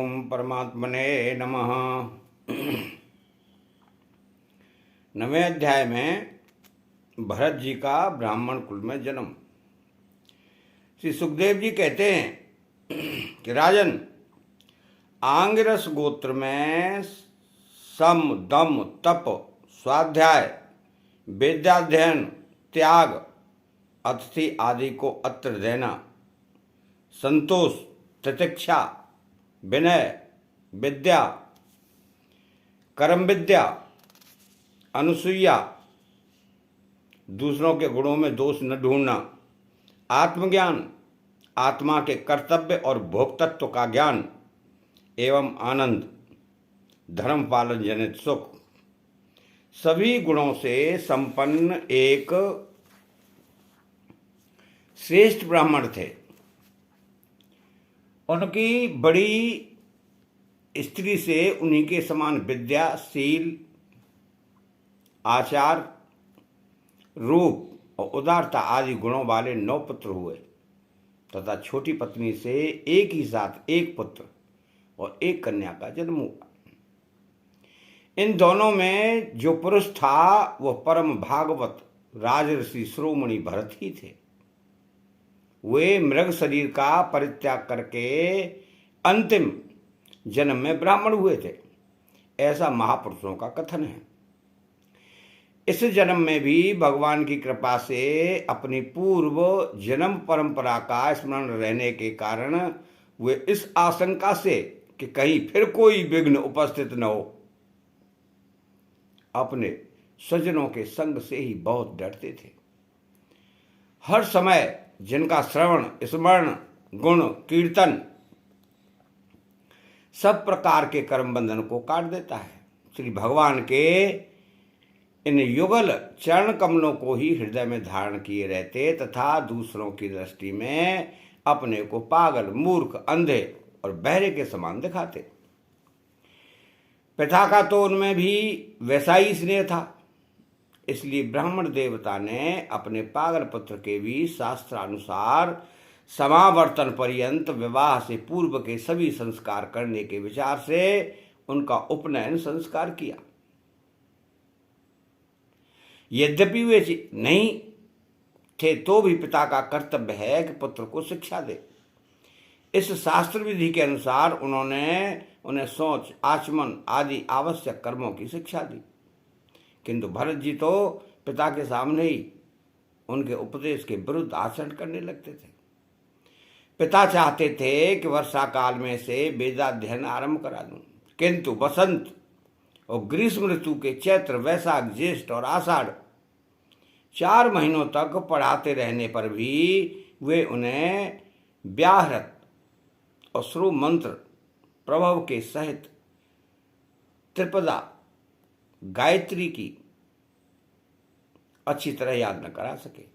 ओम परमात्मने नमः। 9वें अध्याय में भरत जी का ब्राह्मण कुल में जन्म। श्री सुखदेव जी कहते हैं कि राजन, आंगिरस गोत्र में सम दम तप स्वाध्याय वेदाध्ययन त्याग अतिथि आदि को अत्र देना, संतोष तितिक्षा विनय विद्या कर्म विद्या अनुसूया दूसरों के गुणों में दोष न ढूंढना, आत्मज्ञान आत्मा के कर्तव्य और भोक्तत्व का ज्ञान एवं आनंद धर्म पालन जनित सुख, सभी गुणों से संपन्न एक श्रेष्ठ ब्राह्मण थे। उनकी बड़ी स्त्री से उन्हीं के समान विद्या शील आचार रूप और उदारता आदि गुणों वाले 9 पुत्र हुए तथा छोटी पत्नी से एक ही साथ एक पुत्र और एक कन्या का जन्म हुआ। इन दोनों में जो पुरुष था वह परम भागवत राजऋषि शिरोमणि भरत ही थे। वे मृग शरीर का परित्याग करके अंतिम जन्म में ब्राह्मण हुए थे, ऐसा महापुरुषों का कथन है। इस जन्म में भी भगवान की कृपा से अपनी पूर्व जन्म परंपरा का स्मरण रहने के कारण वे इस आशंका से कि कहीं फिर कोई विघ्न उपस्थित न हो, अपने स्वजनों के संग से ही बहुत डरते थे। हर समय जिनका श्रवण स्मरण गुण कीर्तन सब प्रकार के कर्म बंधन को काट देता है। श्री भगवान के इन युगल चरण कमलों को ही हृदय में धारण किए रहते तथा दूसरों की दृष्टि में अपने को पागल मूर्ख अंधे और बहरे के समान दिखाते। पिता का तो उनमें भी वैसा ही स्नेह था, इसलिए ब्राह्मण देवता ने अपने पागल पुत्र के भी शास्त्रानुसार समावर्तन पर्यंत विवाह से पूर्व के सभी संस्कार करने के विचार से उनका उपनयन संस्कार किया। यद्यपि वे नहीं थे तो भी पिता का कर्तव्य है कि पुत्र को शिक्षा दे। इस शास्त्र विधि के अनुसार उन्होंने उन्हें सोच आचमन आदि आवश्यक कर्मों की शिक्षा दी, किंतु भरत जी तो पिता के सामने ही उनके उपदेश के विरुद्ध आचरण करने लगते थे। पिता चाहते थे कि वर्षा काल में से वेदाध्ययन आरंभ करा दूं, किंतु वसंत और ग्रीष्म ऋतु के चैत्र वैशाख ज्येष्ठ और आषाढ़ 4 महीनों तक पढ़ाते रहने पर भी वे उन्हें व्याहृत और श्रुव मंत्र प्रभव के सहित त्रिपदा गायत्री की अच्छी तरह याद न करा सके।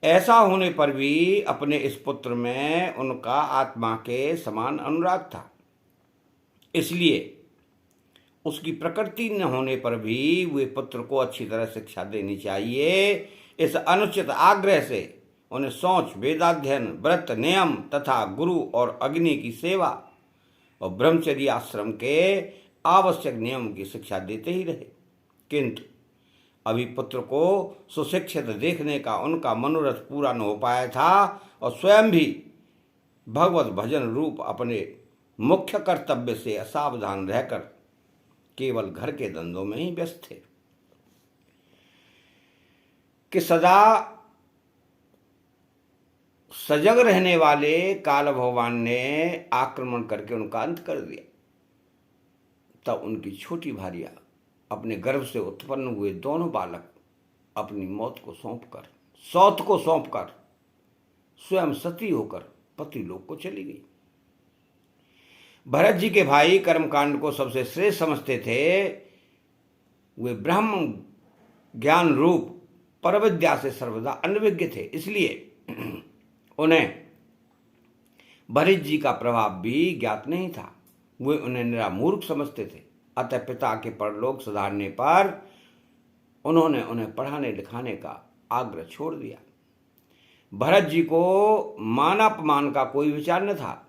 ऐसा होने पर भी अपने इस पुत्र में उनका आत्मा के समान अनुराग था, इसलिए उसकी प्रकृति न होने पर भी वे पुत्र को अच्छी तरह शिक्षा देनी चाहिए। इस अनुचित आग्रह से उन्हें सोच वेदाध्ययन व्रत नियम तथा गुरु और अग्नि की सेवा और ब्रह्मचर्य आश्रम के आवश्यक नियम की शिक्षा देते ही रहे, किंतु अभी पुत्र को सुशिक्षित देखने का उनका मनोरथ पूरा न हो पाया था और स्वयं भी भगवत भजन रूप अपने मुख्य कर्तव्य से असावधान रहकर केवल घर के धंधों में ही व्यस्त थे कि सदा सजग रहने वाले काल भगवान ने आक्रमण करके उनका अंत कर दिया। तब उनकी छोटी भार्या अपने गर्भ से उत्पन्न हुए दोनों बालक अपनी मौत को सौंपकर स्वयं सती होकर पति लोक को चली गई। भरत जी के भाई कर्मकांड को सबसे श्रेष्ठ समझते थे। वे ब्रह्म ज्ञान रूप परविद्या से सर्वदा अनभिज्ञ थे, इसलिए उन्हें भरत जी का प्रभाव भी ज्ञात नहीं था। वे उन्हें निरा मूर्ख समझते थे। अतः पिता के परलोक सुधारने पर उन्होंने उन्हें पढ़ाने लिखाने का आग्रह छोड़ दिया। भरत जी को मान अपमान का कोई विचार न था।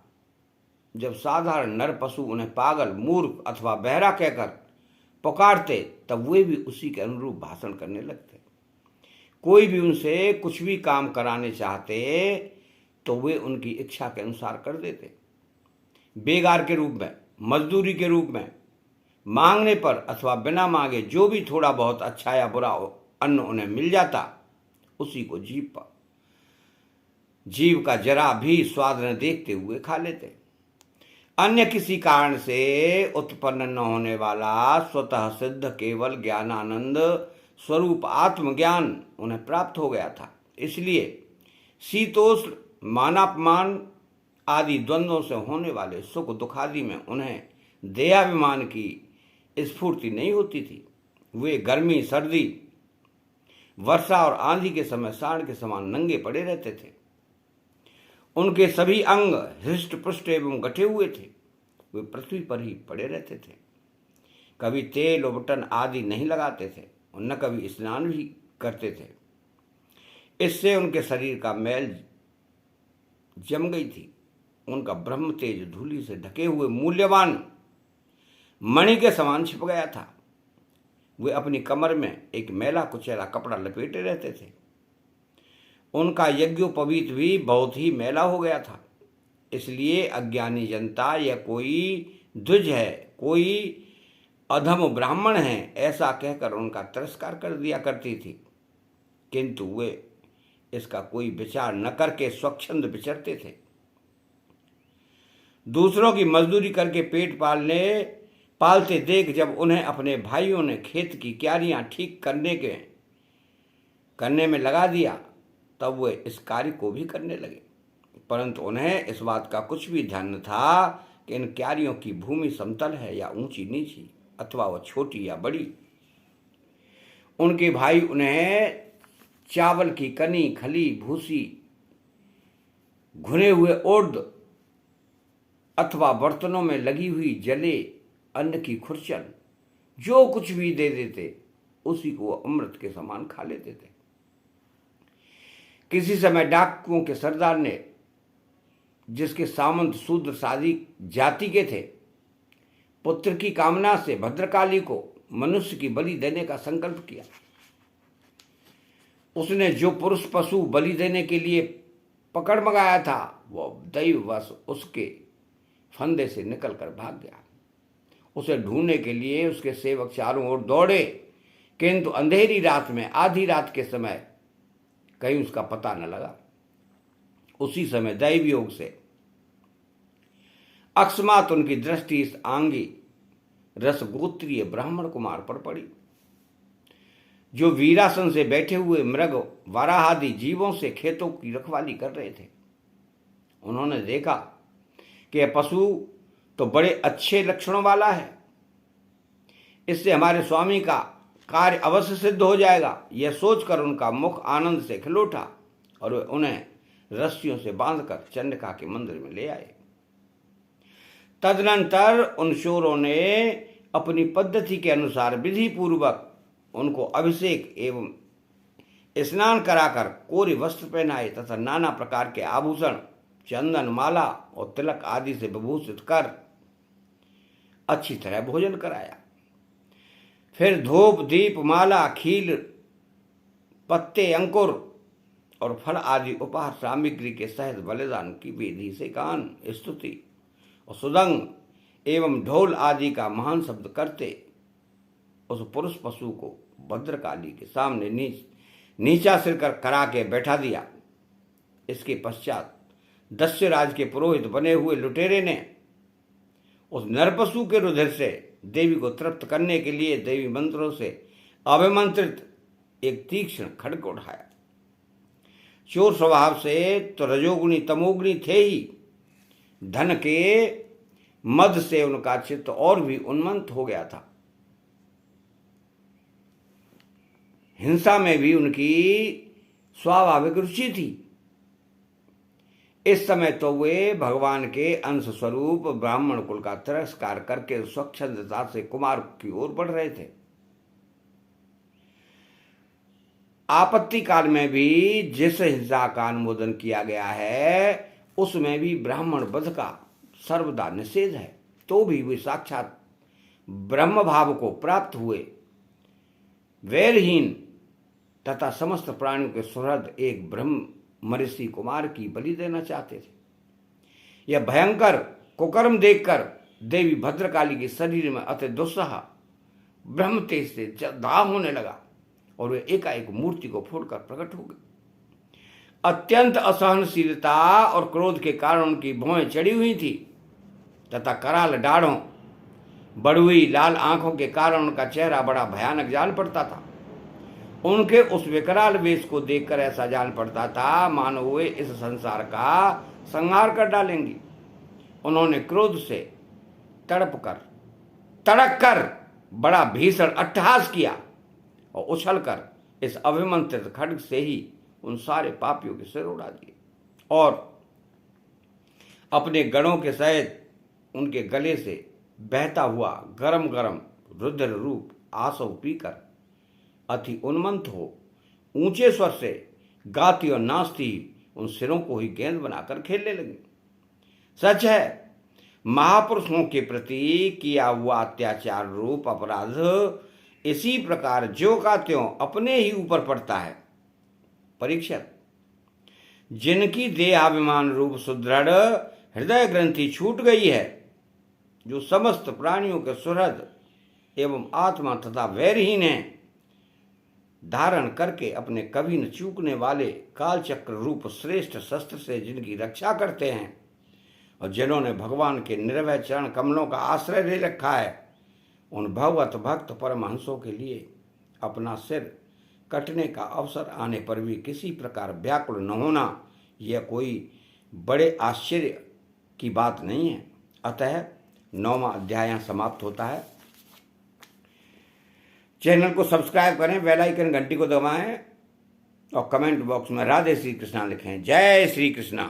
जब साधारण नर पशु उन्हें पागल, मूर्ख अथवा बहरा कहकर पुकारते तब वे भी उसी के अनुरूप भाषण करने लगते। कोई भी उनसे कुछ भी काम कराने चाहते तो वे उनकी इच्छा के अनुसार कर देते। बेगार के रूप में, मजदूरी के रूप में, मांगने पर अथवा बिना मांगे जो भी थोड़ा बहुत अच्छा या बुरा अन्न उन्हें मिल जाता उसी को जीव का जरा भी स्वाद न देखते हुए खा लेते। अन्य किसी कारण से उत्पन्न न होने वाला स्वतः सिद्ध केवल ज्ञानानंद स्वरूप आत्मज्ञान उन्हें प्राप्त हो गया था। इसलिए शीतोष्ण, मानापमान आदि द्वंद्वों से होने वाले सुख दुख आदि में उन्हें देहाभिमान की स्फूर्ति नहीं होती थी। वे गर्मी, सर्दी, वर्षा और आंधी के समय साढ़ के समान नंगे पड़े रहते थे। उनके सभी अंग हृष्ट पुष्ट एवं गठे हुए थे। वे पृथ्वी पर ही पड़े रहते थे। कभी तेल उबटन आदि नहीं लगाते थे और न कभी स्नान भी करते थे। इससे उनके शरीर का मैल जम गई थी। उनका ब्रह्म तेज धूलि से ढके हुए मूल्यवान मणि के समान छिप गया था। वे अपनी कमर में एक मैला कुचैला कपड़ा लपेटे रहते थे। उनका यज्ञोपवीत भी बहुत ही मैला हो गया था। इसलिए अज्ञानी जनता यह कोई द्विज है, कोई अधम ब्राह्मण है, ऐसा कहकर उनका तिरस्कार कर दिया करती थी। किंतु वे इसका कोई विचार न करके स्वच्छंद विचरते थे। दूसरों की मजदूरी करके पेट पालते देख जब उन्हें अपने भाइयों ने खेत की क्यारियां ठीक करने में लगा दिया तब वे इस कार्य को भी करने लगे। परंतु उन्हें इस बात का कुछ भी ध्यान न था कि इन क्यारियों की भूमि समतल है या ऊंची नीची, अथवा वह छोटी या बड़ी। उनके भाई उन्हें चावल की कनी, खली, भूसी, घुने हुए उर्द अथवा बर्तनों में लगी हुई जले अन्न की खुरचन जो कुछ भी दे देते उसी को अमृत के समान खा लेते थे। किसी समय डाकुओं के सरदार ने, जिसके सामंत शूद्र सादी जाति के थे, पुत्र की कामना से भद्रकाली को मनुष्य की बलि देने का संकल्प किया। उसने जो पुरुष पशु बलि देने के लिए पकड़ मंगाया था वह दैववश उसके फंदे से निकलकर भाग गया। उसे ढूंढने के लिए उसके सेवक चारों ओर दौड़े, किंतु अंधेरी रात में, आधी रात के समय कहीं उसका पता न लगा। उसी समय दैव योग से अकस्मात उनकी दृष्टि इस आंगी रसगोत्रीय ब्राह्मण कुमार पर पड़ी, जो वीरासन से बैठे हुए मृग, वराह आदि जीवों से खेतों की रखवाली कर रहे थे। उन्होंने देखा कि यह पशु तो बड़े अच्छे लक्षणों वाला है, इससे हमारे स्वामी का कार्य अवश्य सिद्ध हो जाएगा। यह सोचकर उनका मुख आनंद से खिल उठा और वे उन्हें रस्सियों से बांधकर चंडिका के मंदिर में ले आए। तदनंतर उन शूरों ने अपनी पद्धति के अनुसार विधि पूर्वक उनको अभिषेक एवं स्नान कराकर कोरे वस्त्र पहनाए तथा नाना प्रकार के आभूषण, चंदन, माला और तिलक आदि से विभूषित कर अच्छी तरह भोजन कराया। फिर धूप, दीप, माला, खील, पत्ते, अंकुर और फल आदि उपहार सामग्री के सहित बलिदान की विधि से गान, स्तुति और सुदंग एवं ढोल आदि का महान शब्द करते उस पुरुष पशु को भद्रकाली के सामने नीचा सिर कर करा के बैठा दिया। इसके पश्चात दस्युराज के पुरोहित बने हुए लुटेरे ने उस नरपशु के रुधिर से देवी को तृप्त करने के लिए देवी मंत्रों से अभिमंत्रित एक तीक्ष्ण खड्ग उठाया। चोर स्वभाव से तो रजोगुणी तमोगुणी थे ही, धन के मद से उनका चित्त और भी उन्मत्त हो गया था। हिंसा में भी उनकी स्वाभाविक रुचि थी। इस समय तो वे भगवान के अंश स्वरूप ब्राह्मण कुल का तिरस्कार करके स्वच्छंदता से कुमार की ओर बढ़ रहे थे। आपत्ति काल में भी जिस हिंसा का अनुमोदन किया गया है उसमें भी ब्राह्मण वध का सर्वदा निषेध है, तो भी वे साक्षात ब्रह्म भाव को प्राप्त हुए वैरहीन तथा समस्त प्राणियों के सुहृद एक ब्रह्म ऋषि कुमार की बलि देना चाहते थे। यह भयंकर कुकर्म देखकर देवी भद्रकाली के शरीर में अति दुस्सह ब्रह्म तेज से दाह होने लगा और वे एकाएक मूर्ति को फोड़कर प्रकट हो गए। अत्यंत असहनशीलता और क्रोध के कारण उनकी भौहें चढ़ी हुई थी तथा कराल डाढ़ों बढ़ी लाल आंखों के कारण उनका चेहरा बड़ा भयानक जान पड़ता था। उनके उस विकराल वेश को देखकर ऐसा जान पड़ता था मानो वे इस संसार का संहार कर डालेंगी। उन्होंने क्रोध से तड़क कर बड़ा भीषण अट्टहास किया और उछलकर इस अभिमंत्रित खड्ग से ही उन सारे पापियों के सिर उड़ा दिए और अपने गणों के सहित उनके गले से बहता हुआ गरम गरम रुद्र रूप आसव पीकर अति उन्मत्त हो ऊंचे स्वर से गाती और नाचती उन सिरों को ही गेंद बनाकर खेलने लगी। सच है, महापुरुषों के प्रति किया हुआ अत्याचार रूप अपराध इसी प्रकार ज्यों का त्यों अपने ही ऊपर पड़ता है। परीक्षित, जिनकी देहाभिमान रूप सुदृढ़ हृदय ग्रंथि छूट गई है, जो समस्त प्राणियों के सुहृद एवं आत्मा तथा वैरहीन है, धारण करके अपने कभी न चूकने वाले कालचक्र रूप श्रेष्ठ शस्त्र से जिनकी रक्षा करते हैं और जिन्होंने भगवान के निर्भय चरण कमलों का आश्रय ले रखा है, उन भगवत भक्त परमहंसों के लिए अपना सिर कटने का अवसर आने पर भी किसी प्रकार व्याकुल न होना यह कोई बड़े आश्चर्य की बात नहीं है। अतः 9वां अध्याय यहाँ समाप्त होता है। चैनल को सब्सक्राइब करें, बेल आइकन घंटी को दबाएं और कमेंट बॉक्स में राधे श्री कृष्णा लिखें। जय श्री कृष्णा।